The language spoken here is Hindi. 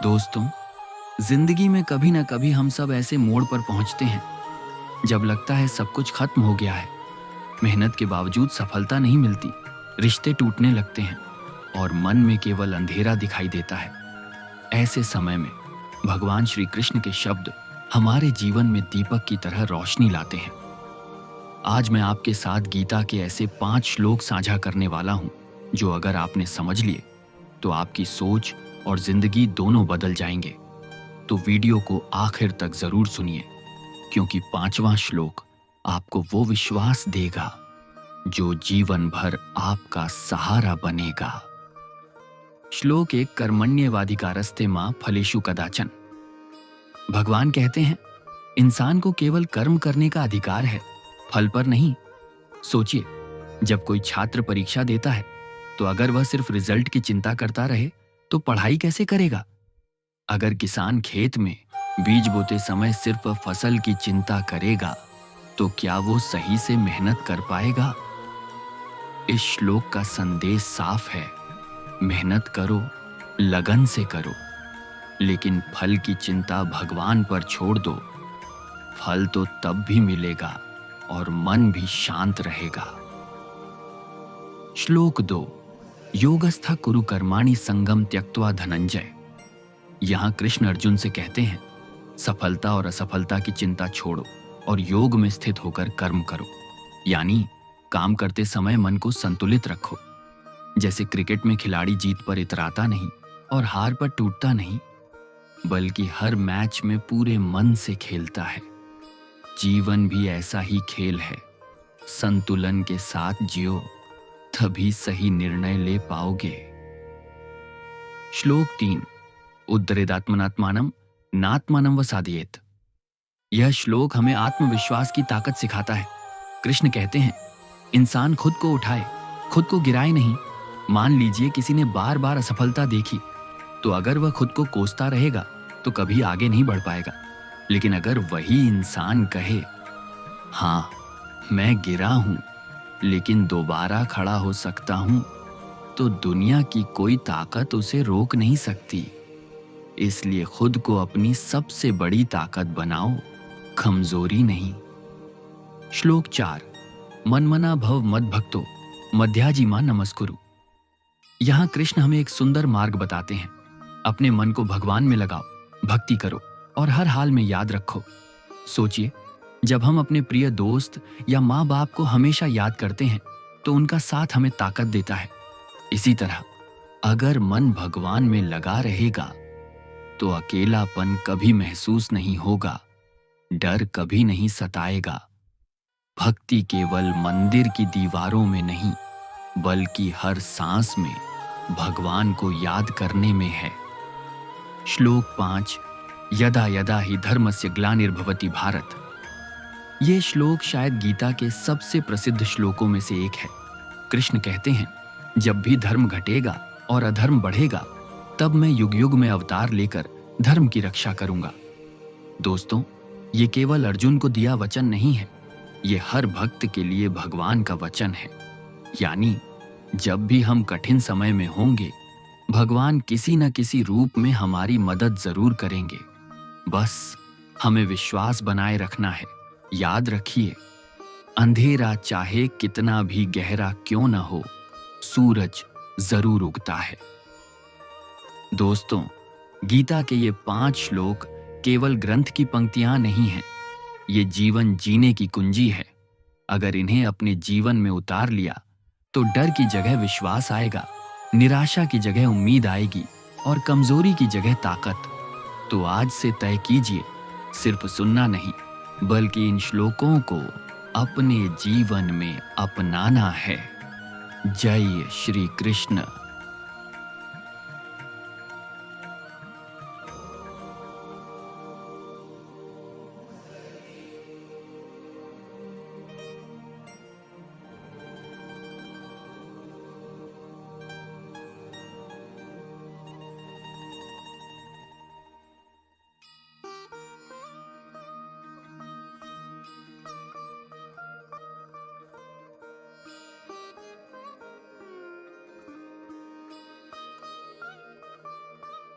दोस्तों, जिंदगी में कभी ना कभी हम सब ऐसे मोड़ पर पहुंचते हैं जब लगता है सब कुछ खत्म हो गया है। मेहनत के बावजूद सफलता नहीं मिलती, रिश्ते टूटने लगते हैं और मन में केवल अंधेरा दिखाई देता है। ऐसे समय में भगवान श्री कृष्ण के शब्द हमारे जीवन में दीपक की तरह रोशनी लाते हैं। आज मैं आपके साथ गीता के ऐसे 5 श्लोक साझा करने वाला हूं जो अगर आपने समझ लिए तो आपकी सोच और जिंदगी दोनों बदल जाएंगे। तो वीडियो को आखिर तक जरूर सुनिए, क्योंकि 5वां श्लोक आपको वो विश्वास देगा जो जीवन भर आपका सहारा बनेगा। श्लोक 1। कर्मण्येवाधिकारस्ते मां फलेषु कदाचन। भगवान कहते हैं, इंसान को केवल कर्म करने का अधिकार है, फल पर नहीं। सोचिए, जब कोई छात्र परीक्षा देता है तो अगर वह सिर्फ रिजल्ट की चिंता करता रहे तो पढ़ाई कैसे करेगा? अगर किसान खेत में बीज बोते समय सिर्फ फसल की चिंता करेगा तो क्या वो सही से मेहनत कर पाएगा? इस श्लोक का संदेश साफ है, मेहनत करो, लगन से करो, लेकिन फल की चिंता भगवान पर छोड़ दो। फल तो तब भी मिलेगा और मन भी शांत रहेगा। श्लोक 2। योगस्था कुरु कर्माणि संगम त्यक्त्वा धनंजय। यहां कृष्ण अर्जुन से कहते हैं, सफलता और असफलता की चिंता छोड़ो और योग में स्थित होकर कर्म करो। यानी काम करते समय मन को संतुलित रखो। जैसे क्रिकेट में खिलाड़ी जीत पर इतराता नहीं और हार पर टूटता नहीं, बल्कि हर मैच में पूरे मन से खेलता है। जीवन भी ऐसा ही खेल है। संतुलन के साथ जियो, तभी सही निर्णय ले पाओगे। श्लोक 3। उद्धरेदात्मनात्मानं नात्मानं वसादयेत्। यह श्लोक हमें आत्मविश्वास की ताकत सिखाता है। कृष्ण कहते हैं, इंसान खुद को उठाए, खुद को गिराए नहीं। मान लीजिए किसी ने बार बार असफलता देखी, तो अगर वह खुद को कोसता रहेगा तो कभी आगे नहीं बढ़ पाएगा। लेकिन अगर वही इंसान कहे, हाँ मैं गिरा हूं लेकिन दोबारा खड़ा हो सकता हूं, तो दुनिया की कोई ताकत उसे रोक नहीं सकती। इसलिए खुद को अपनी सबसे बड़ी ताकत बनाओ, कमजोरी नहीं। श्लोक 4। मनमना भव मद्भक्तो मध्याजीमा नमस्कुरु। यहां कृष्ण हमें एक सुंदर मार्ग बताते हैं। अपने मन को भगवान में लगाओ, भक्ति करो और हर हाल में याद रखो। सोचिए, जब हम अपने प्रिय दोस्त या माँ बाप को हमेशा याद करते हैं तो उनका साथ हमें ताकत देता है। इसी तरह अगर मन भगवान में लगा रहेगा तो अकेलापन कभी महसूस नहीं होगा, डर कभी नहीं सताएगा। भक्ति केवल मंदिर की दीवारों में नहीं, बल्कि हर सांस में भगवान को याद करने में है। श्लोक 5। यदा यदा हि धर्मस्य ग्लानिर्भवति भारत। ये श्लोक शायद गीता के सबसे प्रसिद्ध श्लोकों में से एक है। कृष्ण कहते हैं, जब भी धर्म घटेगा और अधर्म बढ़ेगा, तब मैं युग युग में अवतार लेकर धर्म की रक्षा करूंगा। दोस्तों, ये केवल अर्जुन को दिया वचन नहीं है, ये हर भक्त के लिए भगवान का वचन है। यानी जब भी हम कठिन समय में होंगे, भगवान किसी न किसी रूप में हमारी मदद जरूर करेंगे। बस हमें विश्वास बनाए रखना है। याद रखिए, अंधेरा चाहे कितना भी गहरा क्यों न हो, सूरज जरूर उगता है। दोस्तों, गीता के ये 5 श्लोक केवल ग्रंथ की पंक्तियां नहीं हैं, ये जीवन जीने की कुंजी है। अगर इन्हें अपने जीवन में उतार लिया तो डर की जगह विश्वास आएगा, निराशा की जगह उम्मीद आएगी और कमजोरी की जगह ताकत। तो आज से तय कीजिए, सिर्फ सुनना नहीं, बल्कि इन श्लोकों को अपने जीवन में अपनाना है। जय श्री कृष्ण।